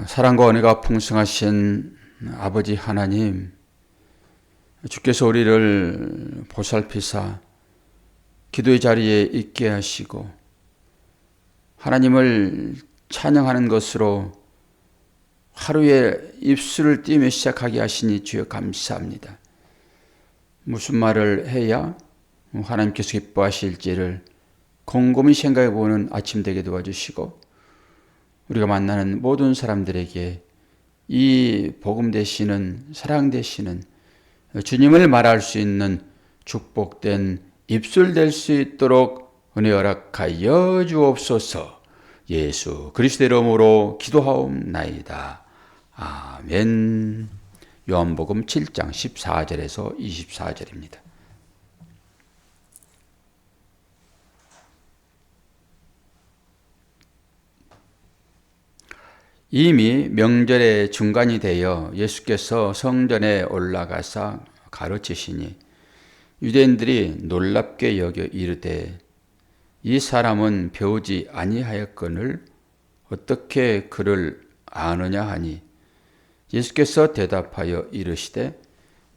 사랑과 은혜가 풍성하신 아버지 하나님, 주께서 우리를 보살피사 기도의 자리에 있게 하시고 하나님을 찬양하는 것으로 하루에 입술을 띄며 시작하게 하시니 주여 감사합니다. 무슨 말을 해야 하나님께서 기뻐하실지를 곰곰이 생각해 보는 아침 되게 도와주시고 우리가 만나는 모든 사람들에게 이 복음 되시는 사랑 되시는 주님을 말할 수 있는 축복된 입술 될 수 있도록 은혜 허락하여 주옵소서. 예수 그리스도의 이름으로 기도하옵나이다. 아멘. 요한복음 7장 14절에서 24절입니다. 이미 명절의 중간이 되어 예수께서 성전에 올라가사 가르치시니 유대인들이 놀랍게 여겨 이르되 이 사람은 배우지 아니하였거늘 어떻게 그를 아느냐 하니 예수께서 대답하여 이르시되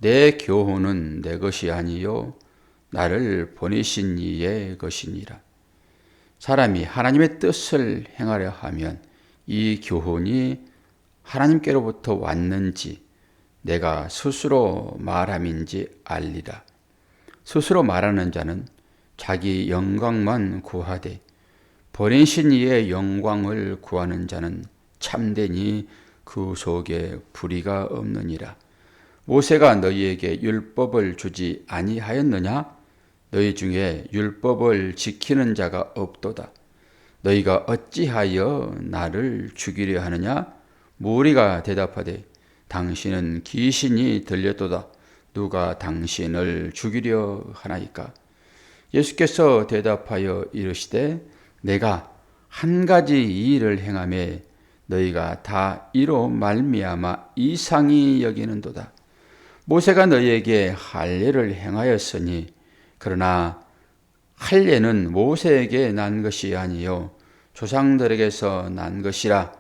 내 교훈은 내 것이 아니요 나를 보내신 이의 것이니라. 사람이 하나님의 뜻을 행하려 하면 이 교훈이 하나님께로부터 왔는지 내가 스스로 말함인지 알리라. 스스로 말하는 자는 자기 영광만 구하되 보내신 이의 영광을 구하는 자는 참되니 그 속에 불의가 없느니라. 모세가 너희에게 율법을 주지 아니하였느냐? 너희 중에 율법을 지키는 자가 없도다. 너희가 어찌하여 나를 죽이려 하느냐? 무리가 대답하되 당신은 귀신이 들렸도다. 누가 당신을 죽이려 하나이까? 예수께서 대답하여 이르시되 내가 한 가지 일을 행하매 너희가 다 이로 말미암아 이상히 여기는도다. 모세가 너희에게 할례를 행하였으니 그러나 할례는 모세에게 난 것이 아니요 조상들에게서 난 것이라.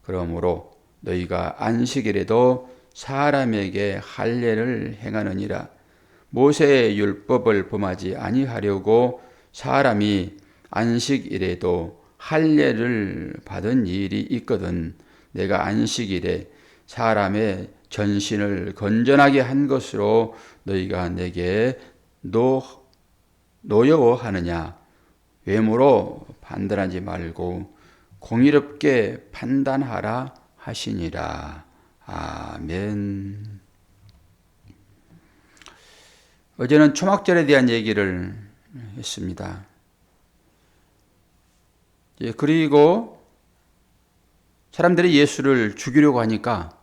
그러므로 너희가 안식일에도 사람에게 할례를 행하느니라. 모세의 율법을 범하지 아니하려고 사람이 안식일에도 할례를 받은 일이 있거든 내가 안식일에 사람의 전신을 건전하게 한 것으로 너희가 내게 노여워하느냐? 외모로 판단하지 말고 공의롭게 판단하라 하시니라. 아멘. 어제는 초막절에 대한 얘기를 했습니다. 그리고 사람들이 예수를 죽이려고 하니까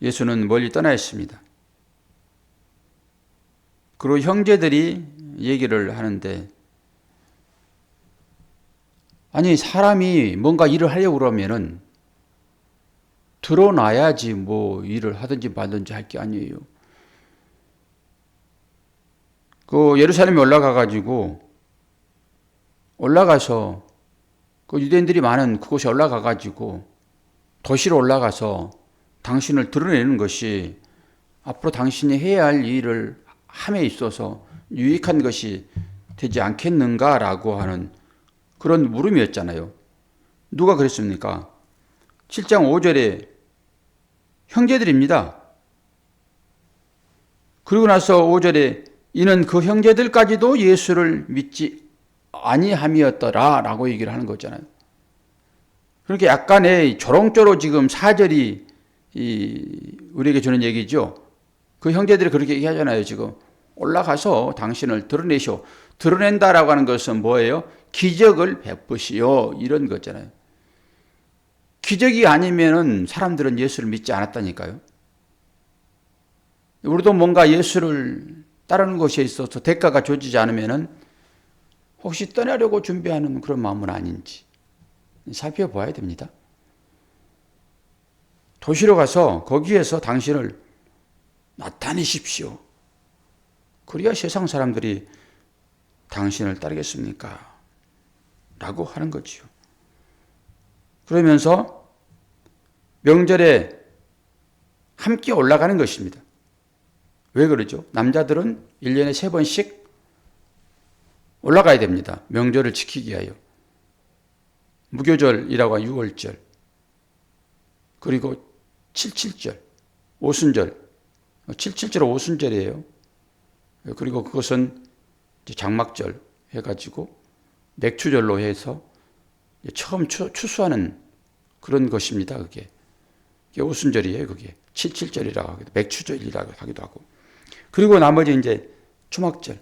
예수는 멀리 떠나 있습니다. 그리고 형제들이 얘기를 하는데 아니 사람이 뭔가 일을 하려고 그러면은 드러나야지 뭐 일을 하든지 말든지 할 게 아니에요. 그 예루살렘에 올라가서 그 유대인들이 많은 그곳에 올라가가지고 도시로 올라가서 당신을 드러내는 것이 앞으로 당신이 해야 할 일을 함에 있어서 유익한 것이 되지 않겠는가라고 하는 그런 물음이었잖아요. 누가 그랬습니까? 7장 5절에 형제들입니다. 그리고 나서 5절에 이는 그 형제들까지도 예수를 믿지 아니함이었더라 라고 얘기를 하는 거잖아요. 그렇게 약간의 조롱조로 지금 4절이 우리에게 주는 얘기죠. 그 형제들이 그렇게 얘기하잖아요. 지금 올라가서 당신을 드러내시오. 드러낸다라고 하는 것은 뭐예요? 기적을 베푸시오 이런 거잖아요. 기적이 아니면은 사람들은 예수를 믿지 않았다니까요. 우리도 뭔가 예수를 따르는 것에 있어서 대가가 줘지지 않으면은 혹시 떠나려고 준비하는 그런 마음은 아닌지 살펴봐야 됩니다. 도시로 가서 거기에서 당신을 나타내십시오. 그래야 세상 사람들이 당신을 따르겠습니까? 라고 하는 거지요. 그러면서 명절에 함께 올라가는 것입니다. 왜 그러죠? 남자들은 1년에 3번씩 올라가야 됩니다. 명절을 지키기 위하여. 무교절이라고 하는 6월절, 그리고 77절, 오순절, 7.7절은 오순절이에요. 그리고 그것은 장막절 해가지고 맥추절로 해서 처음 추수하는 그런 것입니다. 그게 오순절이에요. 그게 7.7절이라고 하기도, 맥추절이라고 하기도 하고. 그리고 나머지 이제 초막절.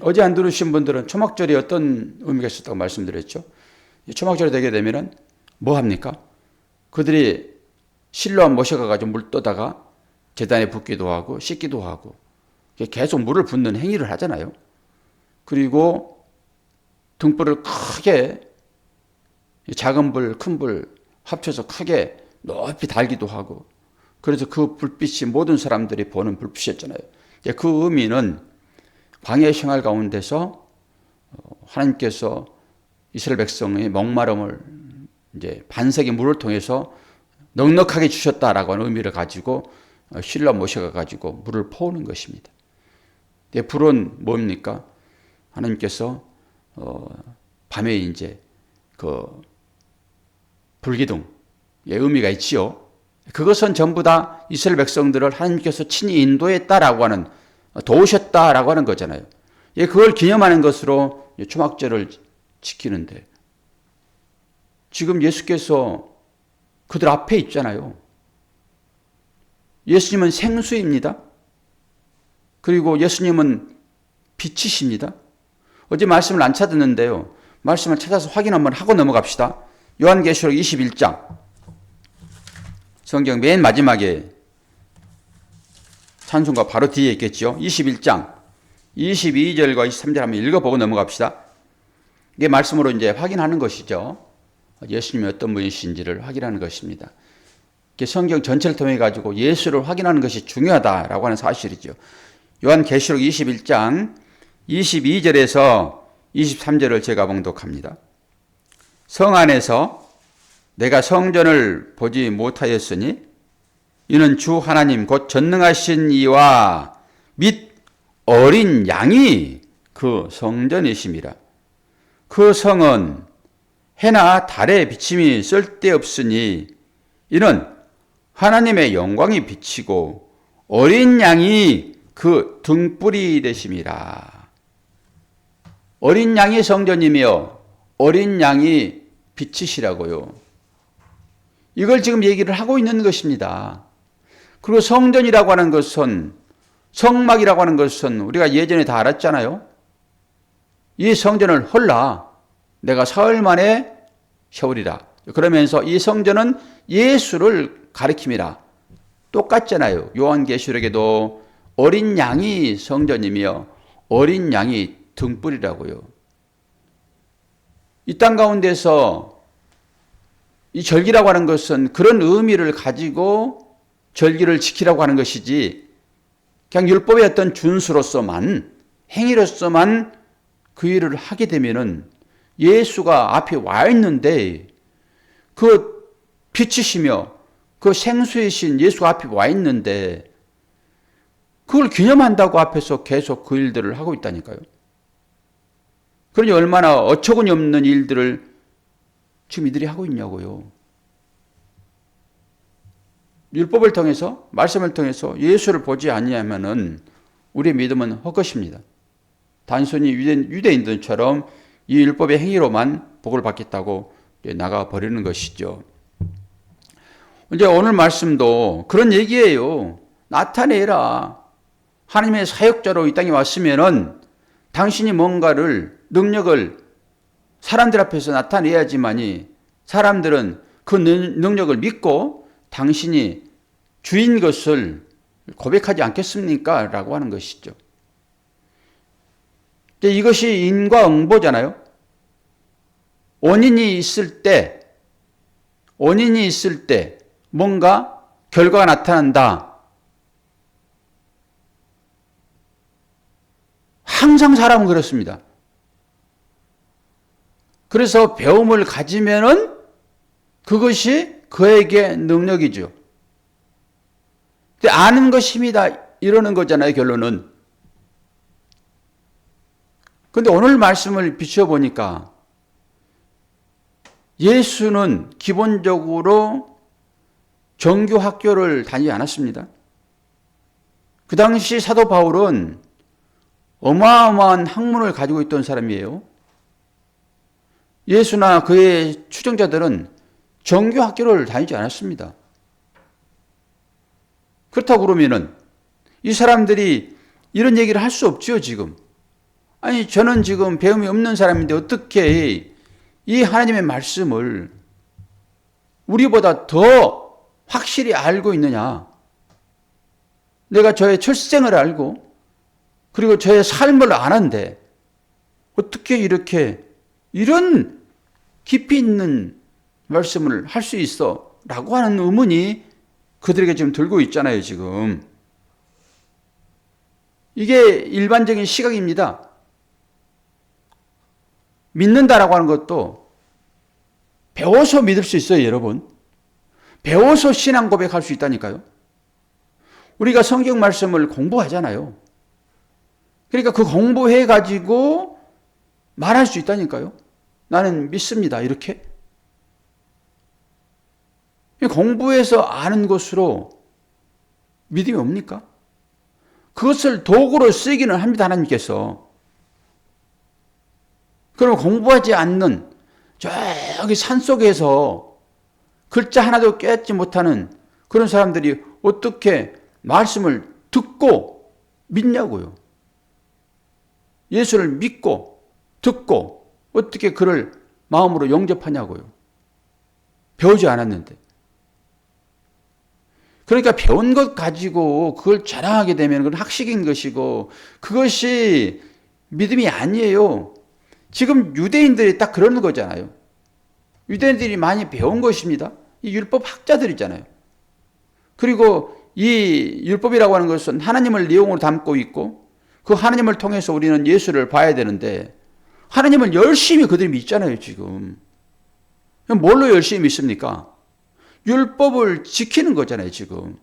어제 안 들으신 분들은 초막절이 어떤 의미가 있었다고 말씀드렸죠. 초막절이 되게 되면은 뭐 합니까? 그들이 실로 모셔가가지고 물 떠다가 제단에 붓기도 하고 씻기도 하고 계속 물을 붓는 행위를 하잖아요. 그리고 등불을 크게 작은 불, 큰 불 합쳐서 크게 높이 달기도 하고, 그래서 그 불빛이 모든 사람들이 보는 불빛이었잖아요. 그 의미는 광야 생활 가운데서 하나님께서 이스라엘 백성의 목마름을 이제 반석의 물을 통해서 넉넉하게 주셨다라고 하는 의미를 가지고 실로 모셔가 가지고 물을 퍼오는 것입니다. 불은 뭡니까? 하나님께서 밤에 이제 그 불기둥의 의미가 있지요. 그것은 전부 다 이스라엘 백성들을 하나님께서 친히 인도했다라고 하는, 도우셨다라고 하는 거잖아요. 그걸 기념하는 것으로 초막절을 지키는데, 지금 예수께서 그들 앞에 있잖아요. 예수님은 생수입니다. 그리고 예수님은 빛이십니다. 어제 말씀을 안 찾았는데요. 말씀을 찾아서 확인 한번 하고 넘어갑시다. 요한계시록 21장. 성경 맨 마지막에 찬송가 바로 뒤에 있겠죠. 21장 22절과 23절 한번 읽어보고 넘어갑시다. 이게 말씀으로 이제 확인하는 것이죠. 예수님이 어떤 분이신지를 확인하는 것입니다. 성경 전체를 통해 가지고 예수를 확인하는 것이 중요하다라고 하는 사실이죠. 요한계시록 21장 22절에서 23절을 제가 봉독합니다. 성 안에서 내가 성전을 보지 못하였으니 이는 주 하나님 곧 전능하신 이와 및 어린 양이 그 성전이심이라. 그 성은 해나 달의 비침이 쓸데없으니 이는 하나님의 영광이 비치고 어린 양이 그 등불이 되심이라. 어린 양이 성전이며 어린 양이 빛이시라고요. 이걸 지금 얘기를 하고 있는 것입니다. 그리고 성전이라고 하는 것은, 성막이라고 하는 것은 우리가 예전에 다 알았잖아요. 이 성전을 헐라 내가 사흘 만에 세우리라. 그러면서 이 성전은 예수를 가리킴이라. 똑같잖아요. 요한계시록에도 어린 양이 성전이며 어린 양이 등불이라고요. 이 땅 가운데서 이 절기라고 하는 것은 그런 의미를 가지고 절기를 지키라고 하는 것이지, 그냥 율법의 어떤 준수로서만, 행위로서만 그 일을 하게 되면은 예수가 앞에 와 있는데, 그 빛이시며 그 생수이신 예수가 앞에 와 있는데 그걸 기념한다고 앞에서 계속 그 일들을 하고 있다니까요. 그러니 얼마나 어처구니 없는 일들을 지금 이들이 하고 있냐고요. 율법을 통해서, 말씀을 통해서 예수를 보지 아니하면은 우리의 믿음은 헛것입니다. 단순히 유대인들처럼 이 율법의 행위로만 복을 받겠다고 나가 버리는 것이죠. 이제 오늘 말씀도 그런 얘기예요. 나타내라. 하나님의 사역자로 이 땅에 왔으면은 당신이 뭔가를, 능력을 사람들 앞에서 나타내야지만이 사람들은 그 능력을 믿고 당신이 주인 것을 고백하지 않겠습니까? 라고 하는 것이죠. 이것이 인과응보잖아요. 원인이 있을 때 뭔가 결과가 나타난다. 항상 사람은 그렇습니다. 그래서 배움을 가지면은 그것이 그에게 능력이죠. 근데 아는 것이 힘이다 이러는 거잖아요, 결론은. 근데 오늘 말씀을 비춰보니까 예수는 기본적으로 정규 학교를 다니지 않았습니다. 그 당시 사도 바울은 어마어마한 학문을 가지고 있던 사람이에요. 예수나 그의 추종자들은 정규 학교를 다니지 않았습니다. 그렇다고 그러면은 이 사람들이 이런 얘기를 할 수 없지요, 지금. 아니, 저는 지금 배움이 없는 사람인데 어떻게 이 하나님의 말씀을 우리보다 더 확실히 알고 있느냐? 내가 저의 출생을 알고 그리고 저의 삶을 아는데 어떻게 이렇게 이런 깊이 있는 말씀을 할 수 있어? 라고 하는 의문이 그들에게 지금 들고 있잖아요, 지금. 이게 일반적인 시각입니다. 믿는다라고 하는 것도 배워서 믿을 수 있어요, 여러분. 배워서 신앙 고백할 수 있다니까요. 우리가 성경 말씀을 공부하잖아요. 그러니까 그 공부해가지고 말할 수 있다니까요. 나는 믿습니다, 이렇게. 공부해서 아는 것으로 믿음이 옵니까? 그것을 도구로 쓰기는 합니다, 하나님께서. 그럼 공부하지 않는 저기 산속에서 글자 하나도 깨닫지 못하는 그런 사람들이 어떻게 말씀을 듣고 믿냐고요. 예수를 믿고 듣고 어떻게 그를 마음으로 영접하냐고요. 배우지 않았는데. 그러니까 배운 것 가지고 그걸 자랑하게 되면 그건 학식인 것이고 그것이 믿음이 아니에요. 지금 유대인들이 딱 그러는 거잖아요. 유대인들이 많이 배운 것입니다. 이 율법 학자들이잖아요. 그리고 이 율법이라고 하는 것은 하나님을 내용으로 담고 있고 그 하나님을 통해서 우리는 예수를 봐야 되는데 하나님을 열심히 그들이 믿잖아요, 지금. 뭘로 열심히 믿습니까? 율법을 지키는 거잖아요, 지금.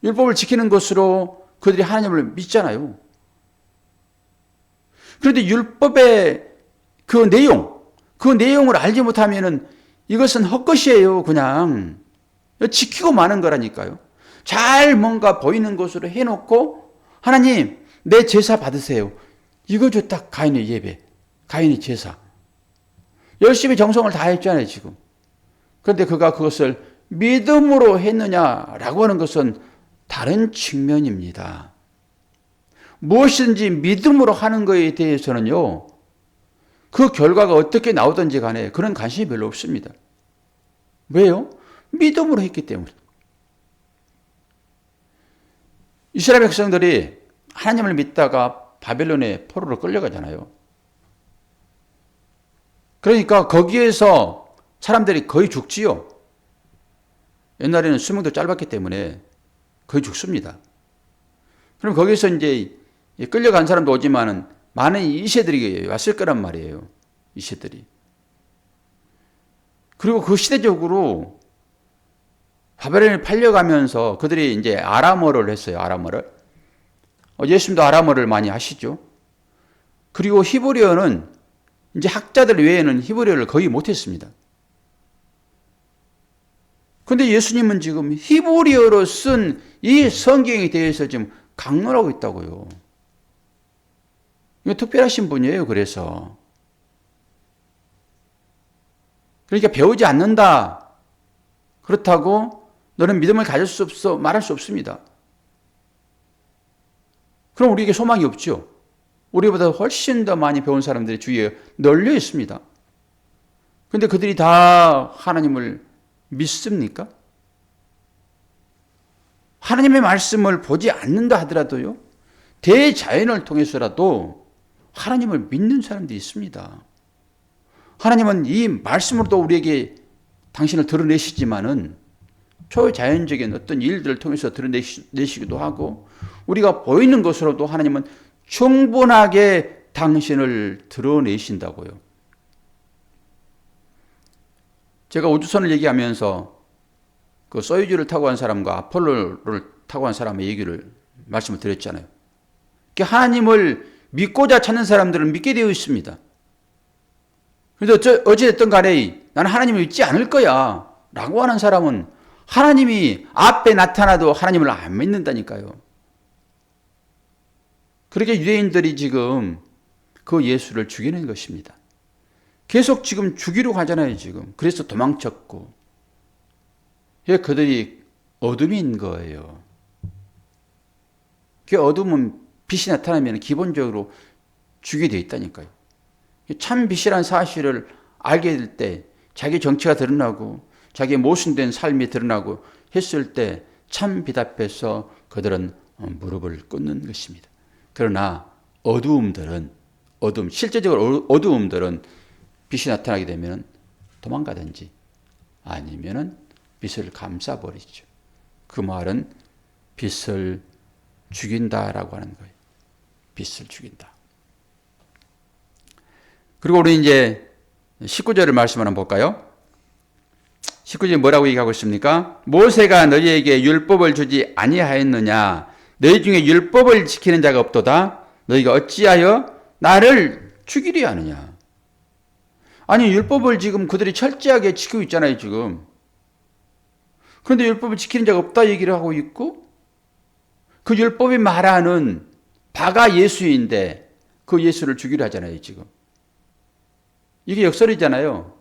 율법을 지키는 것으로 그들이 하나님을 믿잖아요. 그런데 율법의 그 내용을 알지 못하면은 이것은 헛것이에요, 그냥. 지키고 마는 거라니까요. 잘 뭔가 보이는 것으로 해놓고 하나님, 내 제사 받으세요. 이거죠, 딱 가인의 예배, 가인의 제사. 열심히 정성을 다했잖아요, 지금. 그런데 그가 그것을 믿음으로 했느냐라고 하는 것은 다른 측면입니다. 무엇이든지 믿음으로 하는 것에 대해서는요, 그 결과가 어떻게 나오든지 간에 그런 관심이 별로 없습니다. 왜요? 믿음으로 했기 때문에. 이스라엘 백성들이 하나님을 믿다가 바벨론의 포로로 끌려가잖아요. 그러니까 거기에서 사람들이 거의 죽지요. 옛날에는 수명도 짧았기 때문에 거의 죽습니다. 그럼 거기서 이제 끌려간 사람도 오지만은 많은 이세들이 왔을 거란 말이에요. 이세들이. 그리고 그 시대적으로 바벨론에 팔려가면서 그들이 이제 아람어를 했어요. 아람어를. 예수님도 아람어를 많이 하시죠. 그리고 히브리어는 이제 학자들 외에는 히브리어를 거의 못했습니다. 그런데 예수님은 지금 히브리어로 쓴 이 성경에 대해서 지금 강론하고 있다고요. 이거 특별하신 분이에요, 그래서. 그러니까 배우지 않는다. 그렇다고 너는 믿음을 가질 수 없어 말할 수 없습니다. 그럼 우리에게 소망이 없죠. 우리보다 훨씬 더 많이 배운 사람들이 주위에 널려 있습니다. 그런데 그들이 다 하나님을 믿습니까? 하나님의 말씀을 보지 않는다 하더라도요, 대자연을 통해서라도 하나님을 믿는 사람들이 있습니다. 하나님은 이 말씀으로도 우리에게 당신을 드러내시지만은 초자연적인 어떤 일들을 통해서 드러내시기도 하고 우리가 보이는 것으로도 하나님은 충분하게 당신을 드러내신다고요. 제가 우주선을 얘기하면서 그 소유주를 타고 간 사람과 아폴로를 타고 간 사람의 얘기를 말씀을 드렸잖아요. 하나님을 믿고자 찾는 사람들은 믿게 되어 있습니다. 그래서 어찌됐든 간에 나는 하나님을 믿지 않을 거야 라고 하는 사람은 하나님이 앞에 나타나도 하나님을 안 믿는다니까요. 그렇게 유대인들이 지금 그 예수를 죽이는 것입니다. 계속 지금 죽이려고 하잖아요, 지금. 그래서 도망쳤고. 그들이 어둠인 거예요. 그 어둠은 빛이 나타나면 기본적으로 죽게 되어 있다니까요. 참 빛이란 사실을 알게 될 때 자기 정체가 드러나고 자기의 모순된 삶이 드러나고 했을 때 참 빛 앞에서 그들은 무릎을 꿇는 것입니다. 그러나 실제적으로 어두움들은 빛이 나타나게 되면 도망가든지 아니면은 빛을 감싸버리죠. 그 말은 빛을 죽인다라고 하는 거예요. 빛을 죽인다. 그리고 우리 이제 19절을 말씀 한번 볼까요? 19절에 뭐라고 얘기하고 있습니까? 모세가 너희에게 율법을 주지 아니하였느냐? 너희 중에 율법을 지키는 자가 없도다. 너희가 어찌하여 나를 죽이려 하느냐? 아니, 율법을 지금 그들이 철저하게 지키고 있잖아요, 지금. 그런데 율법을 지키는 자가 없다 얘기를 하고 있고, 그 율법이 말하는 바가 예수인데 그 예수를 죽이려 하잖아요, 지금. 이게 역설이잖아요.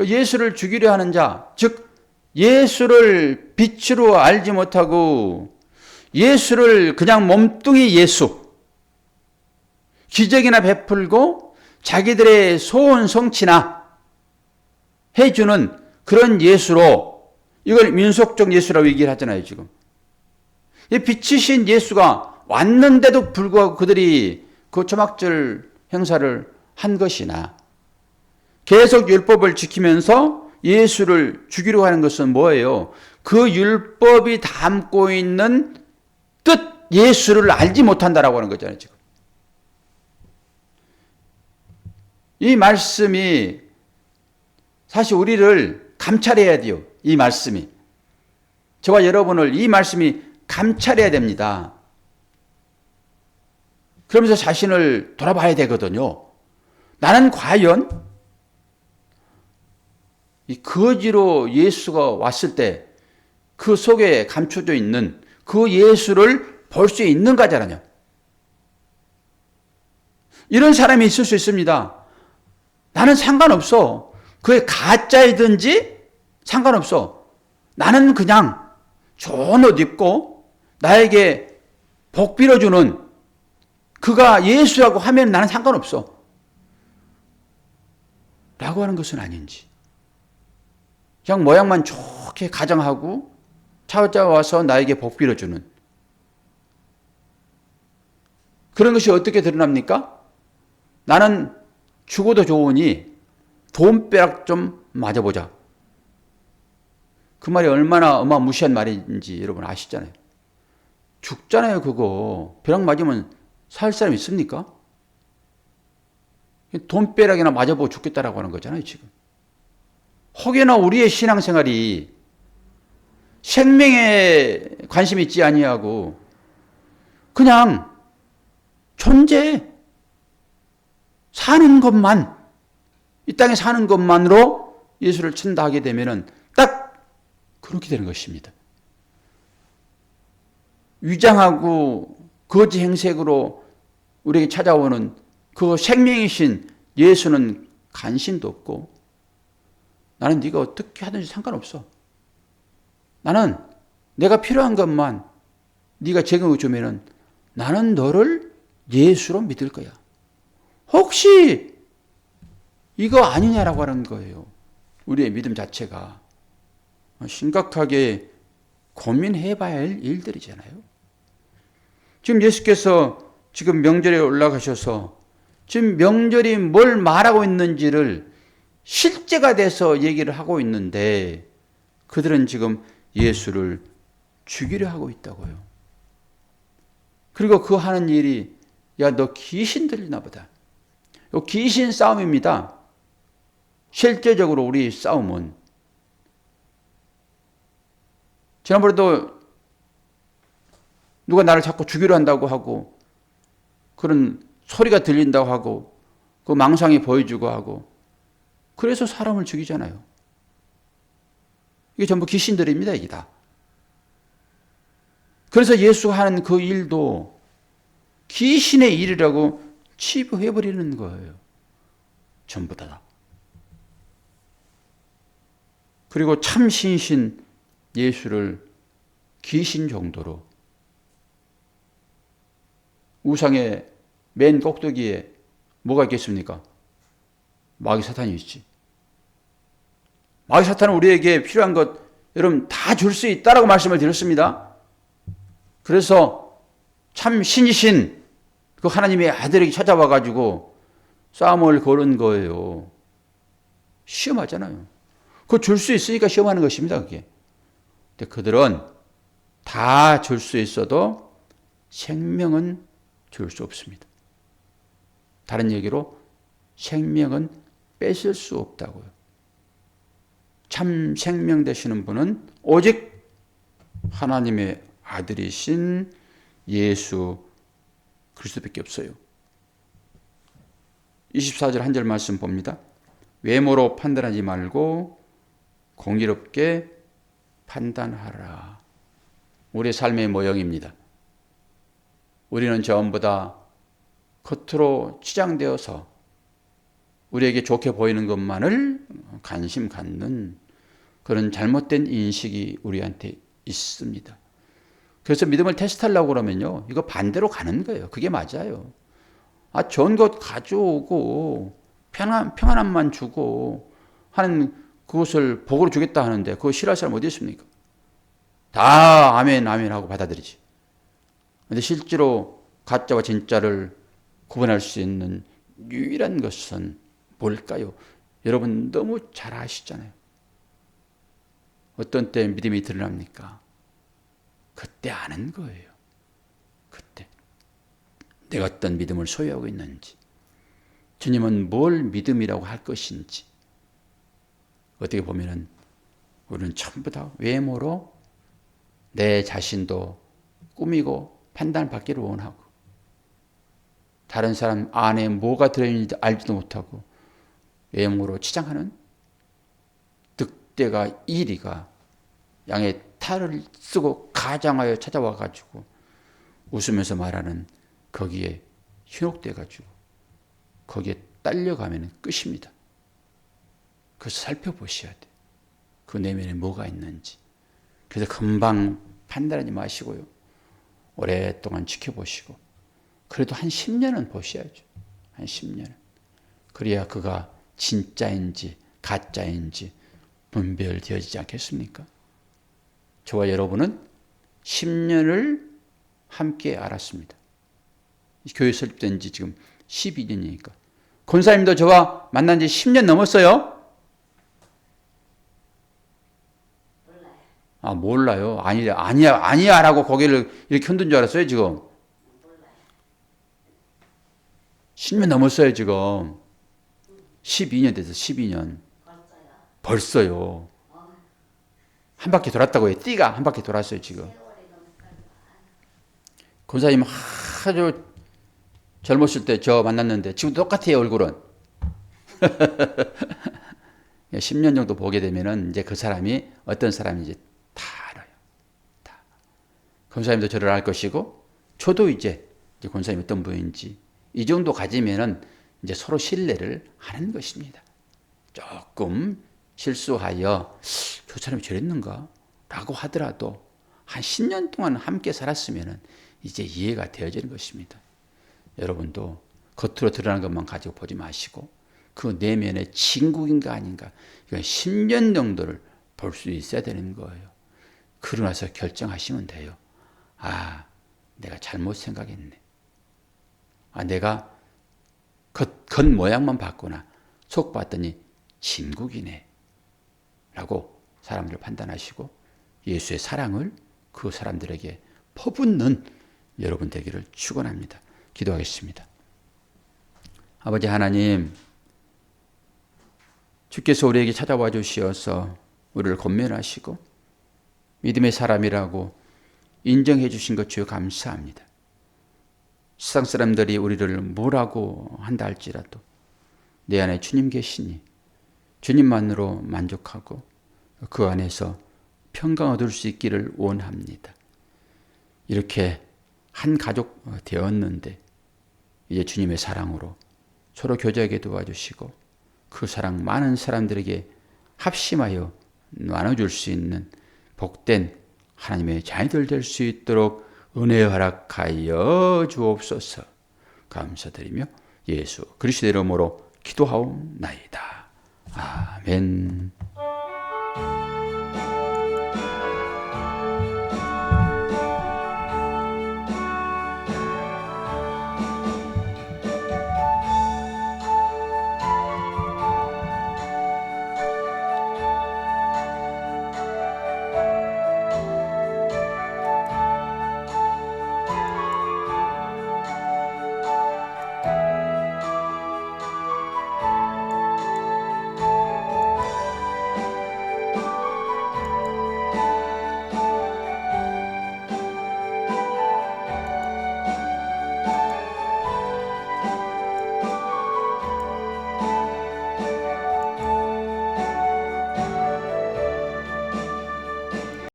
예수를 죽이려 하는 자, 즉 예수를 빛으로 알지 못하고 예수를 그냥 몸뚱이 예수, 기적이나 베풀고 자기들의 소원 성취나 해주는 그런 예수로, 이걸 민속적 예수라고 얘기를 하잖아요, 지금. 이 빛이신 예수가 왔는데도 불구하고 그들이 그 초막절 행사를 한 것이나 계속 율법을 지키면서 예수를 죽이려고 하는 것은 뭐예요? 그 율법이 담고 있는 뜻 예수를 알지 못한다라고 하는 거잖아요, 지금. 이 말씀이 사실 우리를 감찰해야 돼요. 이 말씀이. 저와 여러분을 이 말씀이 감찰해야 됩니다. 그러면서 자신을 돌아봐야 되거든요. 나는 과연 이 거지로 예수가 왔을 때 그 속에 감춰져 있는 그 예수를 볼 수 있는가잖아요. 이런 사람이 있을 수 있습니다. 나는 상관없어. 그게 가짜이든지 상관없어. 나는 그냥 좋은 옷 입고 나에게 복 빌어주는 그가 예수라고 하면 나는 상관없어. 라고 하는 것은 아닌지. 그냥 모양만 좋게 가정하고 찾아와서 나에게 복 빌어주는 그런 것이 어떻게 드러납니까? 나는 죽어도 좋으니 돈벼락 좀 맞아보자. 그 말이 얼마나 어마무시한 말인지 여러분 아시잖아요. 죽잖아요, 그거. 벼락 맞으면 살 사람 있습니까? 돈벼락이나 맞아보고 죽겠다라고 하는 거잖아요, 지금. 혹여나 우리의 신앙생활이 생명에 관심 있지 아니하고 그냥 존재, 사는 것만, 이 땅에 사는 것만으로 예수를 친다 하게 되면은 딱 그렇게 되는 것입니다. 위장하고 거짓 행색으로 우리에게 찾아오는 그 생명이신 예수는 간신도 없고 나는 네가 어떻게 하든지 상관없어. 나는 내가 필요한 것만 네가 제공해 주면은 나는 너를 예수로 믿을 거야. 혹시 이거 아니냐라고 하는 거예요. 우리의 믿음 자체가. 심각하게 고민해 봐야 할 일들이잖아요. 지금 예수께서 지금 명절에 올라가셔서 지금 명절이 뭘 말하고 있는지를 실제가 돼서 얘기를 하고 있는데 그들은 지금 예수를 죽이려 하고 있다고요. 그리고 그 하는 일이 야, 너 귀신 들리나 보다. 귀신 싸움입니다. 실제적으로 우리 싸움은 지난번에도 누가 나를 자꾸 죽이려 한다고 하고 그런 소리가 들린다고 하고 그 망상이 보여주고 하고 그래서 사람을 죽이잖아요. 이게 전부 귀신들입니다. 이게 다. 그래서 예수가 하는 그 일도 귀신의 일이라고 치부해버리는 거예요. 전부 다. 그리고 참 신신 예수를 귀신 정도로 우상의 맨 꼭대기에 뭐가 있겠습니까? 마귀 사탄이 있지. 마귀 사탄은 우리에게 필요한 것 여러분 다 줄 수 있다라고 말씀을 드렸습니다. 그래서 참 신이신 그 하나님의 아들에게 찾아와 가지고 싸움을 거는 거예요. 시험하잖아요. 그거 줄 수 있으니까 시험하는 것입니다. 그게. 근데 그들은 다 줄 수 있어도 생명은 줄 수 없습니다. 다른 얘기로 생명은 뺏을 수 없다고요. 참 생명 되시는 분은 오직 하나님의 아들이신 예수 그리스도밖에 없어요. 24절 한 절 말씀 봅니다. 외모로 판단하지 말고 공의롭게 판단하라. 우리의 삶의 모형입니다. 우리는 전부 다 겉으로 치장되어서 우리에게 좋게 보이는 것만을 관심 갖는 그런 잘못된 인식이 우리한테 있습니다. 그래서 믿음을 테스트하려고 그러면요, 이거 반대로 가는 거예요. 그게 맞아요. 좋은 것 가져오고 평안함만 주고 하는 그것을 복으로 주겠다 하는데 그거 싫어할 사람 어디 있습니까? 다 아멘 아멘 하고 받아들이지. 그런데 실제로 가짜와 진짜를 구분할 수 있는 유일한 것은 뭘까요? 여러분 너무 잘 아시잖아요. 어떤 때 믿음이 드러납니까? 그때 아는 거예요. 그때 내가 어떤 믿음을 소유하고 있는지, 주님은 뭘 믿음이라고 할 것인지. 어떻게 보면은 우리는 전부 다 외모로 내 자신도 꾸미고 판단받기를 원하고 다른 사람 안에 뭐가 들어있는지 알지도 못하고 외모로 치장하는 득대가 이리가 양의 탈을 쓰고 가장하여 찾아와 가지고 웃으면서 말하는 거기에 현혹돼 가지고 거기에 딸려가면 끝입니다. 그래서 살펴보셔야 돼. 그 내면에 뭐가 있는지. 그래서 금방 판단하지 마시고요. 오랫동안 지켜보시고 그래도 한 10년은 보셔야죠. 한 10년은. 그래야 그가 진짜인지 가짜인지 분별되어지지 않겠습니까? 저와 여러분은 10년을 함께 알았습니다. 교회 설립된 지 지금 12년이니까. 권사님도 저와 만난 지 10년 넘었어요? 몰라요. 아니야 라고 고개를 이렇게 흔든 줄 알았어요, 지금. 10년 넘었어요, 지금. 12년 돼서 12년. 벌써요. 한 바퀴 돌았다고 해요. 띠가 한 바퀴 돌았어요, 지금. 권사님 아주 젊었을 때 저 만났는데 지금 똑같아요, 얼굴은. 10년 정도 보게 되면은 이제 그 사람이 어떤 사람인지 다 알아요. 다. 권사님도 저를 알 것이고, 저도 이제 권사님 어떤 분인지 이 정도 가지면은 이제 서로 신뢰를 하는 것입니다. 조금 실수하여 저 사람이 저랬는가? 라고 하더라도 한 10년 동안 함께 살았으면은 이제 이해가 되어지는 것입니다. 여러분도 겉으로 드러나는 것만 가지고 보지 마시고 그 내면의 진국인가 아닌가 이건 10년 정도를 볼 수 있어야 되는 거예요. 그러고 나서 결정하시면 돼요. 내가 잘못 생각했네. 내가 겉모양만 봤구나. 속 봤더니 진국이네. 라고 사람들을 판단하시고 예수의 사랑을 그 사람들에게 퍼붓는 여러분 되기를 축원합니다. 기도하겠습니다. 아버지 하나님, 주께서 우리에게 찾아와 주시어서 우리를 권면하시고 믿음의 사람이라고 인정해 주신 것 주여 감사합니다. 세상 사람들이 우리를 뭐라고 한다 할지라도 내 안에 주님 계시니 주님만으로 만족하고 그 안에서 평강 얻을 수 있기를 원합니다. 이렇게 한 가족 되었는데 이제 주님의 사랑으로 서로 교제하게 도와주시고 그 사랑 많은 사람들에게 합심하여 나눠줄 수 있는 복된 하나님의 자녀들 될 수 있도록 은혜 허락하여 주옵소서. 감사드리며 예수 그리스도 이름으로 기도하옵나이다. 아멘.